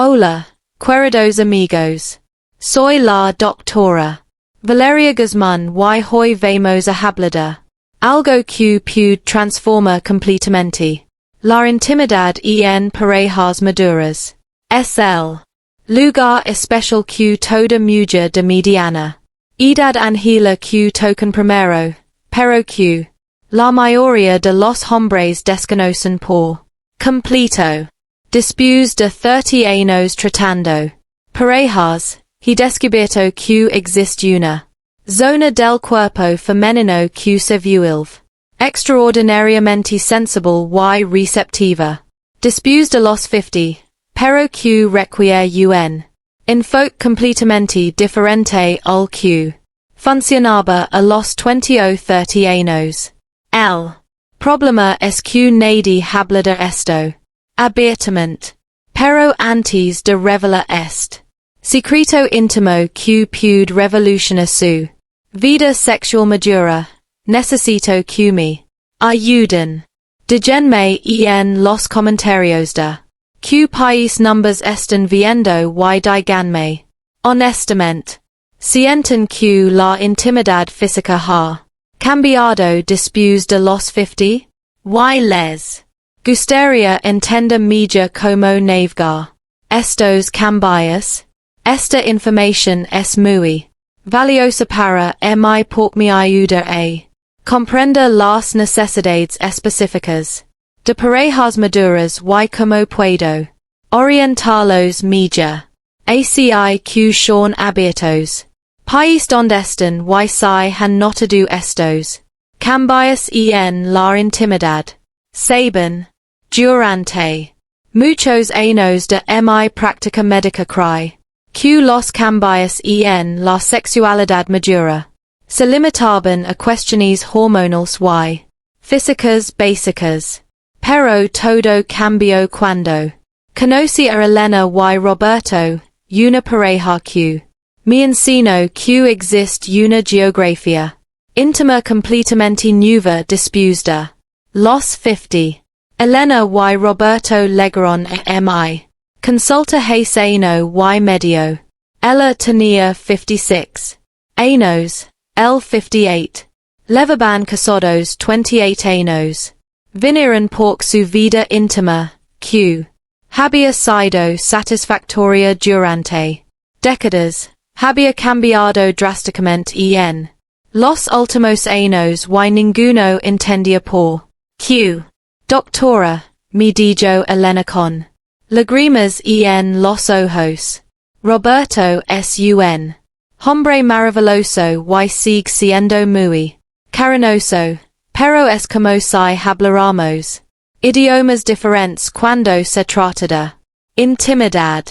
Hola, queridos amigos. Soy la doctora Valeria Guzmán y hoy vamos a hablar algo que puede transformar completamente la intimidad en parejas maduras. Es el lugar especial que toda mujer de mediana edad angela que tocan primero, pero que la mayoría de los hombres desconocen por completo. Después de 30 años tratando parejas, he descubierto que existe una zona del cuerpo femenino que se vuelve extraordinariamente sensible y receptiva. Después de los 50, pero que requiere un enfoque completamente diferente al que funcionaba a los 20 o 30 años. El problema es que nadie habla de esto abiertamente, pero antes de revelar este secreto íntimo que puede revolucionar su vida sexual madura, necesito que me ayuden. Déjenme en los comentarios de qué país numbers están viendo y díganme honestamente, sienten que la intimidad física ha cambiado después de los 50? Y les gustaría entender mejor cómo navegar estos cambios. Esta información es muy valiosa para mí porque me ayuda a comprender las necesidades específicas de parejas maduras y cómo puedo orientarlos mejor. Así que son abiertos. País donde están y si han notado estos cambios en la intimidad. Saben, durante muchos años de mi práctica médica creo que los cambios en la sexualidad madura se limitaban a cuestiones hormonales y físicas básicas. Pero todo cambió cuando conocí a Elena y Roberto, una pareja que me enseñó que existe una geografía íntima completamente nueva después de los 50. Elena y Roberto llegaron a mi consulta hace año y medio. Ella tenía 56 años, él 58. Llevaban casados 28 años. Vinieron por su vida íntima, que había sido satisfactoria durante décadas, había cambiado drásticamente en los últimos años y ninguno entendía por qué. Doctora, me dijo Elena con lágrimas en los ojos. Roberto es un hombre maravilloso y sigue siendo muy cariñoso, pero es como si habláramos idiomas diferentes cuando se trata de intimidad.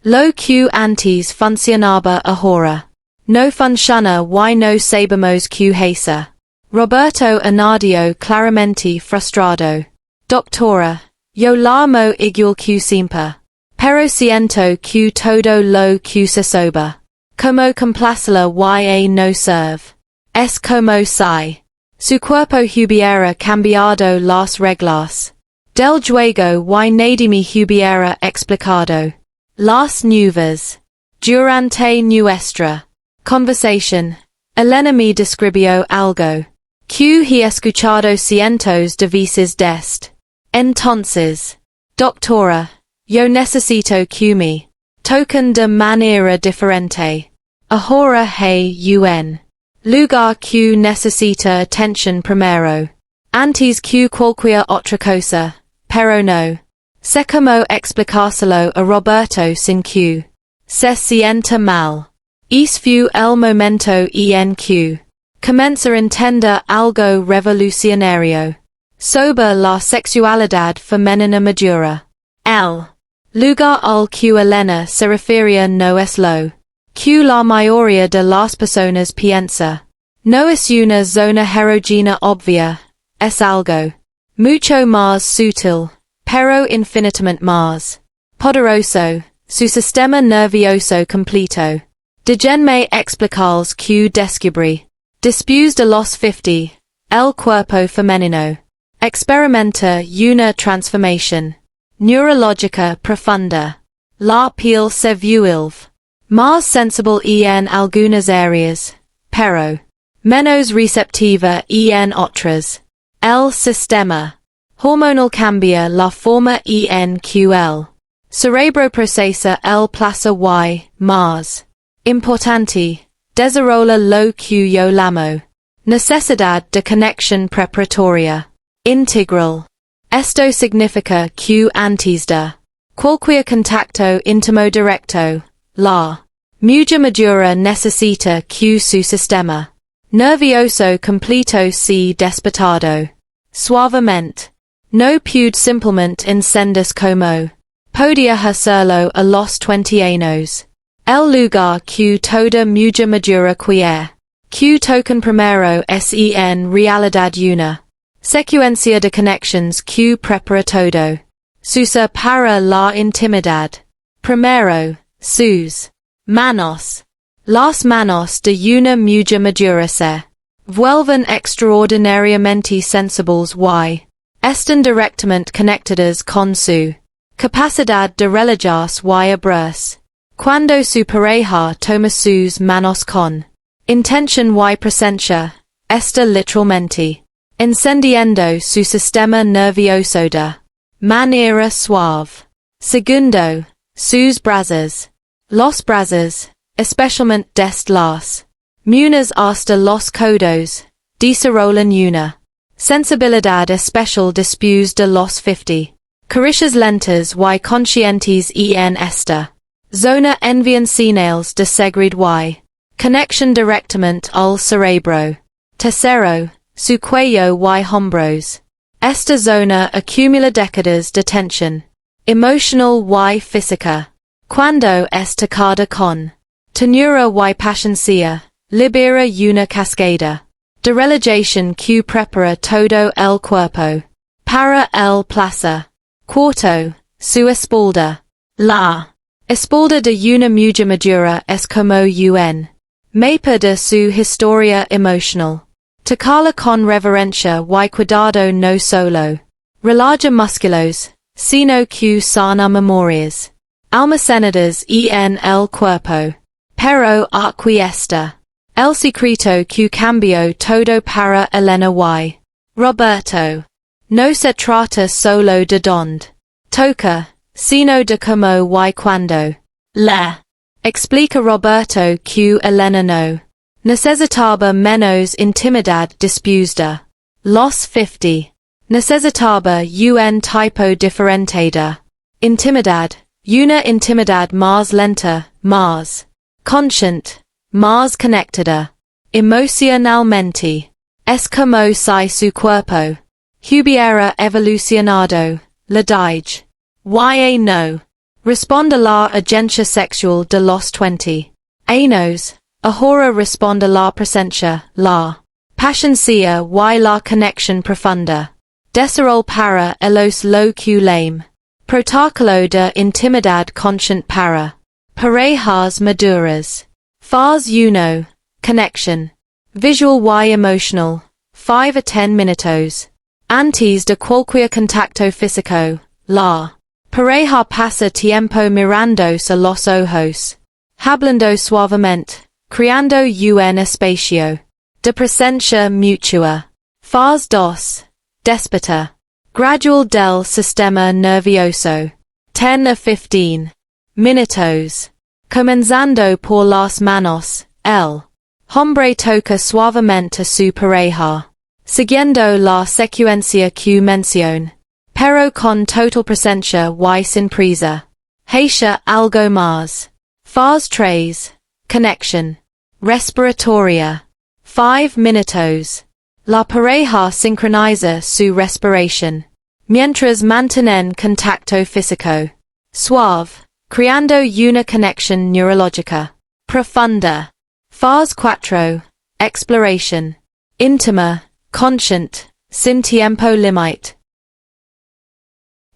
Lo que antes funcionaba ahora no funciona y no sabemos qué hacer. Roberto añadió claramente frustrado. Doctora, yo la amo igual que siempre, pero siento que todo lo que se soba como complacerla y no serve. Es como si su cuerpo hubiera cambiado las reglas del juego y nadie me hubiera explicado las nuevas. Durante nuestra conversación, Elena me describió algo que he escuchado cientos de veces desde entonces. Doctora, yo necesito que me toquen de manera diferente. Ahora hay un lugar que necesita atención primero, antes que cualquier otra cosa, pero no sé cómo explicárselo a Roberto sin que se sienta mal. Es fue el momento en que comenzó a entender algo revolucionario sobre la sexualidad femenina madura. El lugar al que Elena se refería no es lo que la mayoría de las personas piensa. No es una zona erógena obvia, es algo mucho más sutil, pero infinitamente más poderoso, su sistema nervioso completo. Déjenme explicarles que descubrí. Después de los 50, el cuerpo femenino experimenta una transformación neurológica profunda. la piel se vuelve más sensible en algunas áreas, pero menos receptiva en otras. El sistema hormonal cambia la forma en que el cerebro procesa el placer y, más importante, desarrolla lo que yo llamo necesidad de conexión preparatoria integral. Esto significa que antes de cualquier contacto íntimo directo, la mujer madura necesita que su sistema nervioso completo sea despertado suavemente. No puede simplemente encenderse como podía hacerlo a los 20 años. El lugar que toda mujer madura quiere que tocan primero es en realidad una secuencia de conexiones que prepara todo. Susa para la intimidad. Primero, sus manos. Las manos de una mujer madura se vuelven extraordinariamente sensibles y están directamente conectadas con su capacidad de relajarse y abrirse. Cuando su pareja toma sus manos con intención y presencia, está literalmente encendiendo su sistema nervioso de manera suave. Segundo, sus brazos. Los brazos, especialmente desde las muñecas hasta los codos, desarrollan una sensibilidad especial después de los 50. Caricias lentas y conscientes en esta zona envían señales de seguridad y conexión directamente al cerebro. Tercero, su cuello y hombros. Esta zona acumula décadas de tensión emocional y física. Cuando es tocada con ternura y paciencia, libera una cascada de relajación que prepara todo el cuerpo para el placer. Cuarto, su espalda. La espalda de una mujer madura es como un mapa de su historia emocional. Tocarla con reverencia y cuidado no solo relaja músculos, sino que sana memorias almacenadas en el cuerpo. Pero aquí está el secreto que cambió todo para Elena y Roberto. No se trata solo de dónde toca, sino de cómo y cuándo. Le explica Roberto que Elena no necesitaba menos intimidad después de los 50. Necesitaba un tipo diferente de intimidad, una intimidad más lenta, más consciente, más conectada emocionalmente. Es como si su cuerpo hubiera evolucionado. La dije. Y no responde la agencia sexual de los 20 años. Ahora responde la presencia, la paciencia y la conexión profunda. Desarroll para elos lo que lame. Protocolo de intimidad consciente para parejas maduras. Fase 1. Connection. Visual y emotional. 5 a 10 minutos. Antes de cualquier contacto físico, la pareja pasa tiempo mirándose a los ojos, hablando suavemente, creando un espacio de presencia mutua. Fase 2. Despertar. Gradual del sistema nervioso. 10 a 15 minutos. Comenzando por las manos, el hombre toca suavemente a su pareja, siguiendo la secuencia que mencioné, pero con total presencia y sin prisa. Hacia algo más. Fase 3. Conexión respiratoria. 5 minutos. La pareja sincroniza su respiración, mientras mantienen contacto físico suave, creando una conexión neurológica profunda. Fase 4. Exploración íntima, consciente, sin tiempo límite.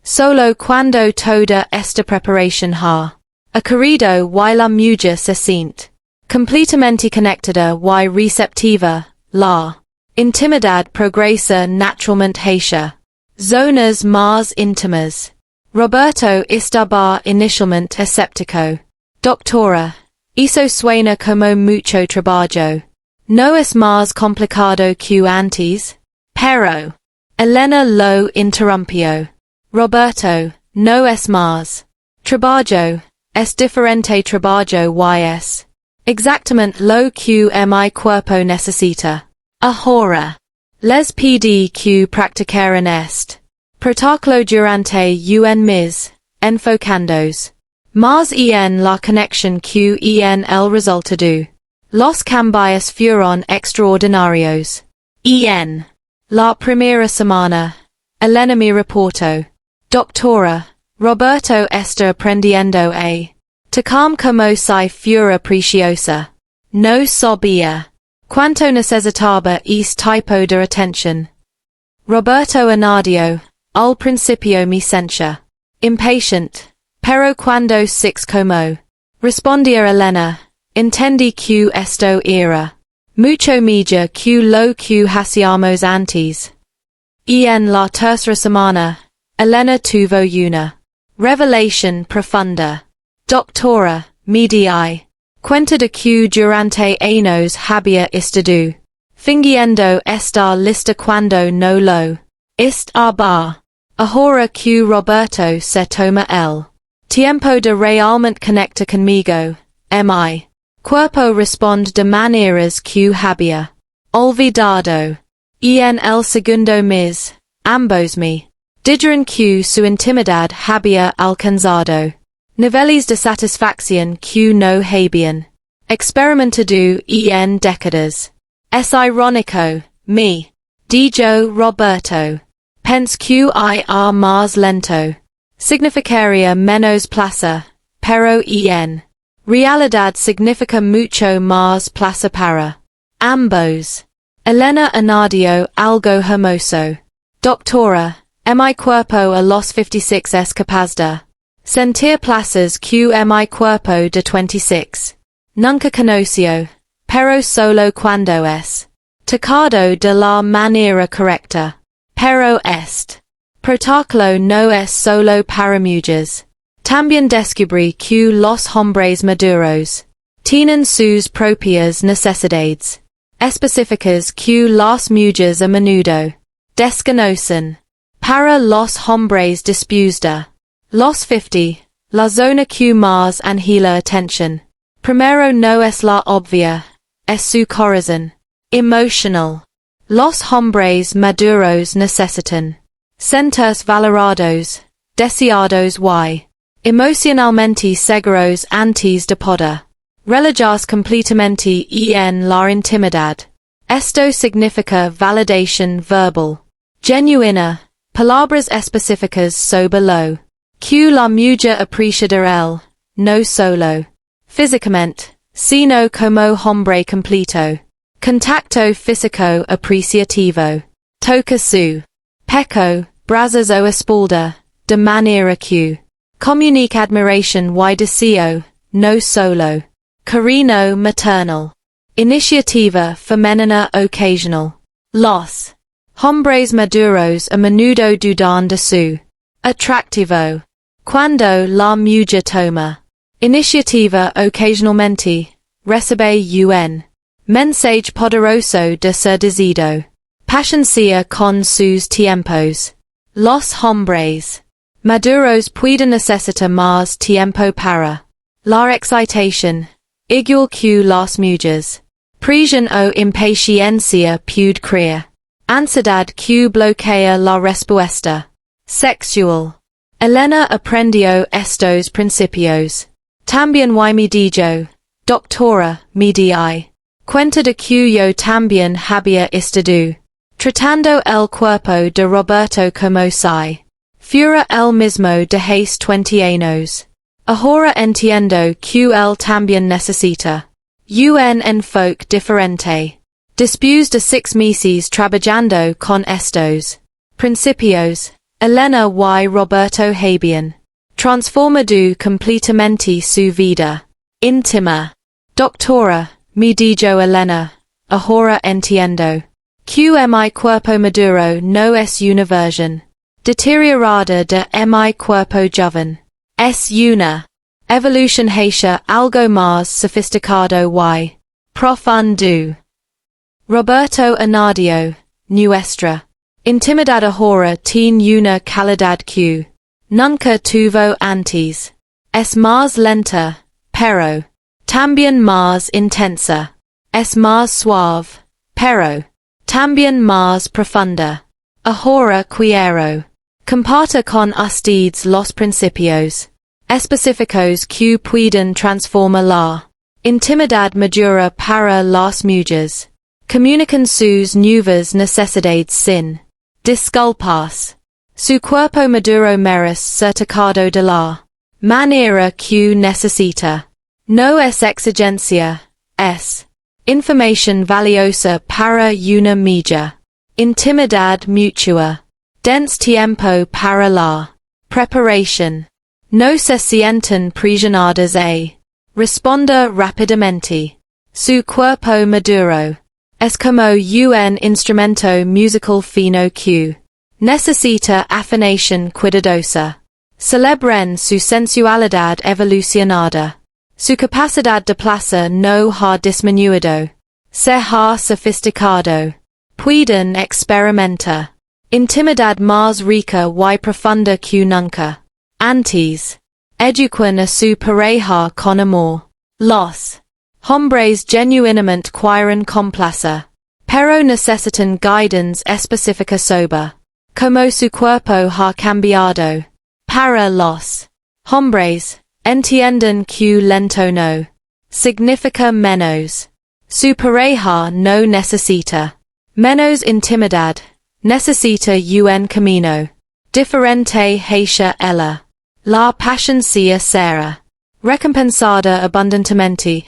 Solo cuando toda esta preparación ha ocurrido y la mujer se siente completamente conectada y receptiva, la intimidad progresa naturalmente hacia zonas más íntimas. Roberto estaba inicialmente escéptico. Doctora, eso suena como mucho trabajo. No es más complicado que antes. Pero Elena lo interrumpió. Roberto, no es más trabajo, es diferente trabajo y es exactamente lo que mi cuerpo necesita. Ahora, les pedí que practicaran practicarlo durante un mes, enfocándose más en la conexión que en el resultado. Los cambios fueron extraordinarios. En la primera semana, Elena me reportó. Doctora, Roberto está aprendiendo tocar como si fuera preciosa. No sabía cuánto necesitaba este tipo de atención. Roberto añadió, al principio me sentía impatient, pero cuando como respondía Elena, entendí que esto era mucho mejor que lo que hacíamos antes. Y en la tercera semana, Elena tuvo una revelación profunda. Doctora, me di cuenta de que durante años había estado fingiendo estar lista cuando no lo estaba. Ahora que Roberto se toma el tiempo de realmente conectar conmigo, mi cuerpo responde de maneras que había olvidado. Y en el segundo mes, ambos me dijeron que su intimidad había alcanzado niveles de satisfacción que no habían experimentado en décadas. Es irónico, me dijo Roberto. Pense que ir más lento significaría menos placer, pero en realidad significa mucho más placer para ambos. Elena añadió algo hermoso. Doctora, mi cuerpo a los 56 es capaz de sentir placeres que mi cuerpo de 26 nunca conoció, pero solo cuando es tocado de la manera correcta. Pero practicarlo no es solo para mujeres. También descubrí que los hombres maduros tienen sus propias necesidades específicas que las mujeres a menudo desconocen. Para los hombres después de los 50, la zona que más angela atención primero no es la obvia, es su corazón emocional. Los hombres maduros necesitan sentirse valorados, deseados y emocionalmente seguros antes de poder relajarse completamente en la intimidad. Esto significa validación verbal genuina, palabras específicas sobre lo que la mujer aprecia de él, no solo físicamente, sino como hombre completo. Contacto físico apreciativo. Toca su pecho, brazos o espalda, de manera que comunica admiración y deseo, no solo cariño maternal. Iniciativa femenina ocasional. Los hombres maduros a menudo dudan de su atractivo. Cuando la mujer toma iniciativa ocasionalmente, recibe un mensaje poderoso de ser decidido. Paciencia con sus tiempos. Los hombres maduros pueden necesitar más tiempo para la excitación, igual que las mujeres. Presión o impaciencia puede crear ansiedad que bloquea la respuesta sexual. Elena aprendió estos principios. También y me dijo, doctora, me di cuenta de que yo también había estado tratando el cuerpo de Roberto como si fuera el mismo de hace 20 años. Ahora entiendo que él también necesita un enfoque diferente. Después de 6 meses trabajando con estos principios, Elena y Roberto habían transformado completamente su vida íntima. Doctora, me dijo Elena, ahora entiendo que mi cuerpo maduro no es una versión Deteriorada de mi cuerpo joven. Es una evolución hacia algo más sofisticado y profundo. Roberto Anadio, nuestra intimidad ahora tiene una calidad que nunca tuvo antes. Es más lenta, pero también más intensa. Es más suave, pero también más profunda. Ahora quiero compartir con ustedes los principios específicos que pueden transformar la intimidad madura para las mujeres. Comunican sus nuevas necesidades sin disculpas. Su cuerpo maduro merece certificado de la manera que necesita. No es exigencia, es información valiosa para una mejor intimidad mutua. Dense tiempo para la preparación. No se sienten presionadas a responder rápidamente. Su cuerpo maduro es como un instrumento musical fino que necesita afinación cuidadosa. Celebren su sensualidad evolucionada. Su capacidad de placer no ha disminuido. Se ha sofisticado. Pueden experimentar intimidad más rica y profunda que nunca antes. Educan a su pareja con amor. Los hombres genuinamente quieren complacer, pero necesitan guidance específica sobre cómo su cuerpo ha cambiado. Para los hombres, entienden que lento no significa menos. Su pareja no necesita menos intimidad, necesita un camino diferente hacia ella. La paciencia será recompensada abundantemente.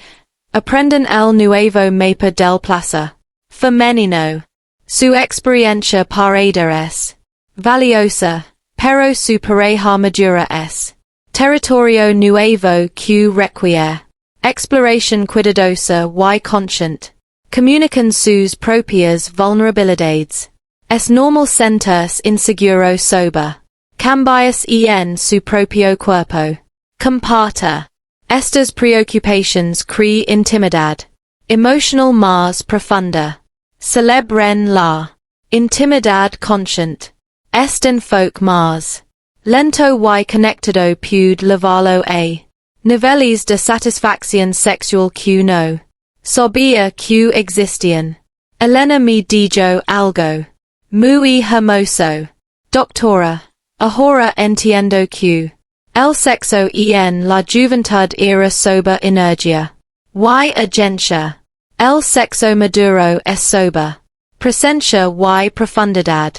Aprenden el nuevo mapa del placer femenino. Su experiencia paredera es valiosa, pero su pareja madura es territorio nuevo que requiere exploración cuidadosa y consciente. Comunican sus propias vulnerabilidades. Es normal sentirse inseguro sobre cambios en su propio cuerpo. Comparta estas preocupaciones crea intimidad emocional más profunda. Celebren la intimidad consciente. Este enfoque más lento y conectado puede llevarlo a niveles de satisfacción sexual que no sabía que existían. Elena me dijo algo muy hermoso. Doctora, ahora entiendo que el sexo en la juventud era sobre energía y agencia. El sexo maduro es sobre presencia y profundidad.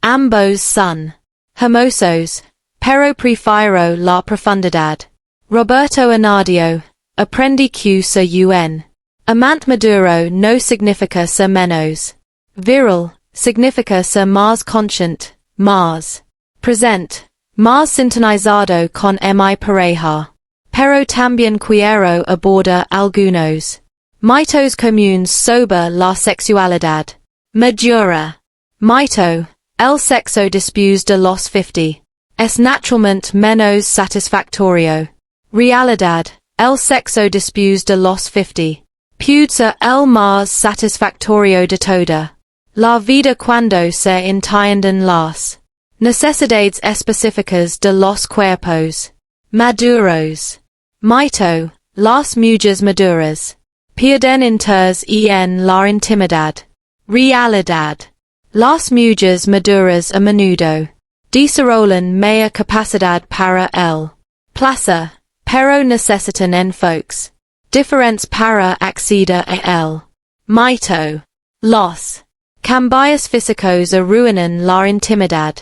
Ambos son hermosos, pero prefiero la profundidad. Roberto Anadio, aprendí que ser un amante maduro no significa ser menos viril, significa ser más consciente, más presente, más sintonizado con mi pareja. Pero también quiero abordar algunos mitos comunes sobre la sexualidad madura. Mito, el sexo después de los 50 es naturalmente menos satisfactorio. Realidad, el sexo después de los 50 puede ser el más satisfactorio de toda la vida cuando se entienden las necesidades específicas de los cuerpos maduros. Mito, las mujeres maduras pierden interés en la intimidad. Realidad, las mujeres maduras a menudo desarrollan mayor capacidad para el placer, pero necesitan enfoques diferentes para acceder a él. Mito, los cambios físicos arruinan la intimidad.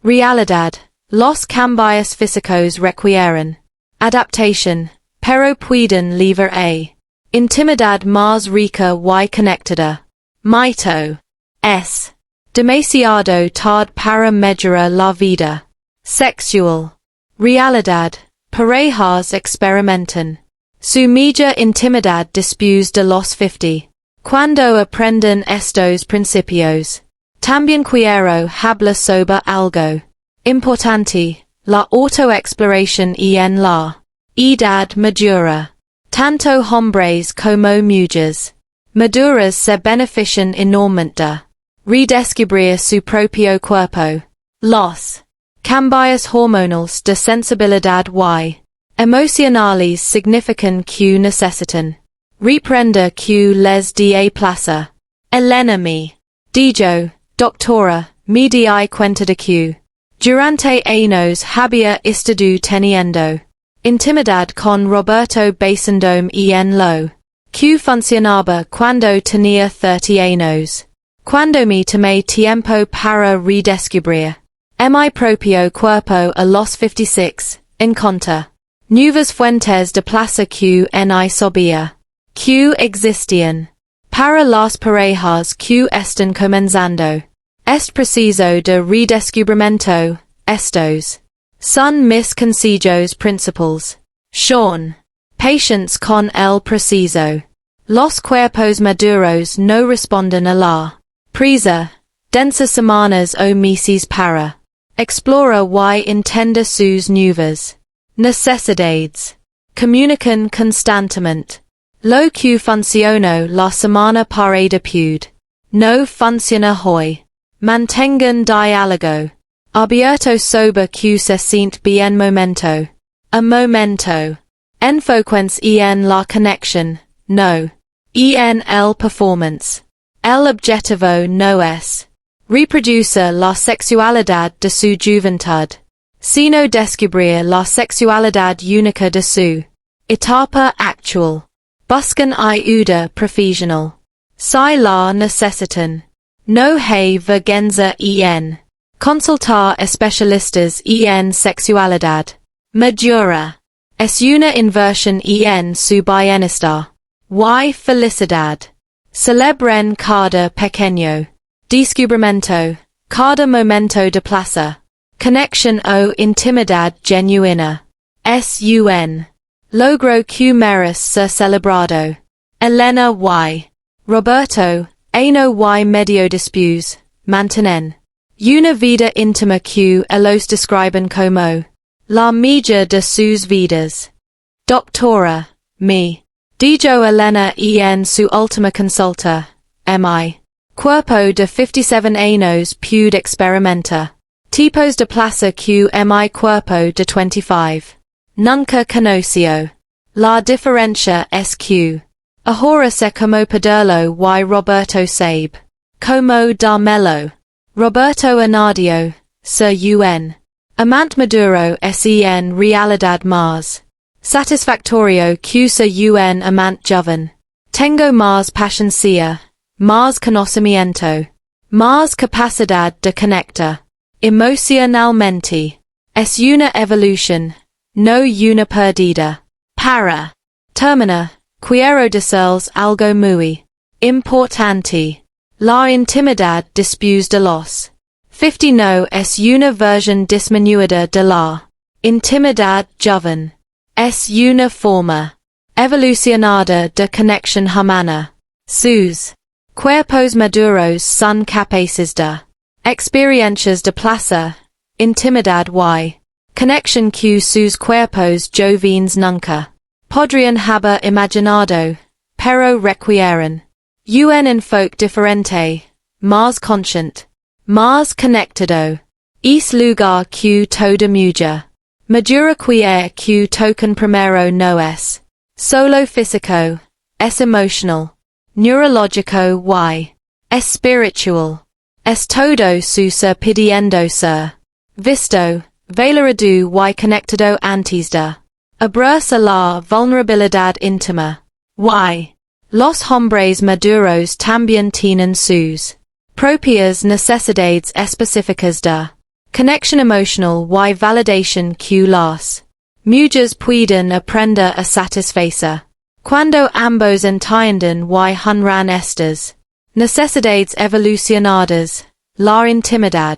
Realidad, los cambios físicos requieren adaptación, pero pueden llevar a intimidad más rica y conectada. Mito, es demasiado tarde para mejorar la vida sexual. Realidad, parejas experimentan su mejor intimidad después de los 50. Cuando aprenden estos principios, también quiero hablar sobre algo Importanti, la autoexploración en la edad madura. Tanto hombres como mujeres maduras se benefician enormemente de redescubrir su propio cuerpo. Los cambios hormonales de sensibilidad y emocionales significan que necesitan reprender que les dé placer. Elena me dijo, doctora, me di cuenta de que durante años había estado teniendo intimidad con Roberto Basendome en lo que funcionaba cuando tenía 30 años. Cuando me tomé tiempo para redescubrir mi propio cuerpo a los 56, encontré nuevas fuentes de placer que ni sabía que existían. Para las parejas que están comenzando este proceso de redescubrimiento, estos son mis consejos principales. Sean. Patience con el proceso. Los cuerpos maduros no responden a la prisa. Densas semanas o meses para explorar y entender sus nuevas necesidades. Comunican constantemente. Lo que funcionó la semana pasada puede no funciona hoy. Mantengan diálogo abierto sobre que se siente bien momento a momento. Enfóquense en la conexión, no en el performance. El objetivo no es reproducir la sexualidad de su juventud, sino descubrir la sexualidad única de su etapa actual. Buscan ayuda profesional. Si la necesitan. No hay vergüenza en consultar especialistas en sexualidad madura. Es una inversión en su bienestar y felicidad. Celebren cada pequeño descubrimiento, cada momento de placer, conexión o intimidad genuina. Sun. Logro que merece ser celebrado. Elena y Roberto, año y medio después, mantienen una vida íntima que ellos describen como la mejor de sus vidas. Doctora, me dijo Elena en su última consulta, mi cuerpo de 57 años puede experimentar tipos de placer que mi cuerpo de 25 nunca conoció. La diferencia es que ahora sé cómo pedirlo y Roberto sabe cómo dármelo. Roberto añadió, ser un amante maduro es en realidad más satisfactorio que ser un amante joven. Tengo más paciencia, más conocimiento, más capacidad de conectar emocionalmente. Es una evolución, no una pérdida. Para terminar, quiero decirles algo muy importante. La intimidad después de los 50 no es una versión disminuida de la intimidad joven. Es una forma evolucionada de conexión humana. Sus cuerpos maduros son capaces de experiencias de placer, intimidad y conexión que sus cuerpos jóvenes nunca podrían haber imaginado, pero requieren un enfoque diferente, más consciente, más conectado. Es lugar que toda mujer madura que tocan primero no es solo físico, es emocional, neurológico y espiritual. Es todo su ser pidiendo ser visto, valorado y conectado antes de abrirse la vulnerabilidad íntima. Y los hombres maduros también tienen sus propias necesidades específicas de conexión emocional y validación que las mujeres pueden aprender a satisfacer. Cuando ambos entienden y honran estas necesidades evolucionadas, la intimidad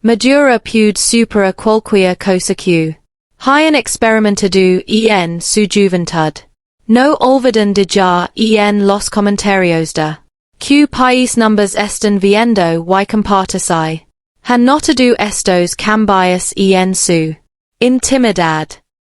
madura puede superar cualquier cosa que hayan experimentado en su juventud. No olviden de ya en los comentarios de que país numbers están viendo y compartirse. Han notado estos cambios en su intimidad.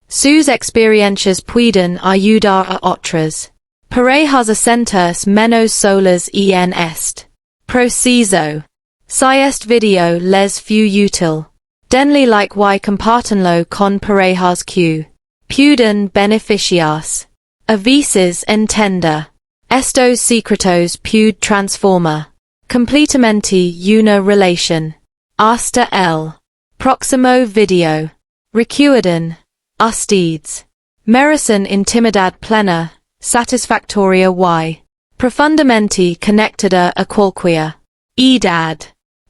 Sus experiencias pueden ayudar a otras parejas a sentirse menos solas en este proceso. Si este video les fue útil, denle like y compártanlo con parejas que pueden beneficiarse. A veces entender estos secretos puede transformar completamente una relación. Hasta el próximo video. Recuerden, ustedes merecen intimidad plena, satisfactoria y profundamente conectada a cualquier edad.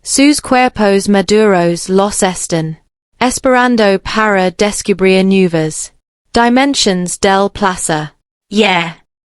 Sus cuerpos maduros los están esperando para descubrir nuevas dimensions del placer. Yeah.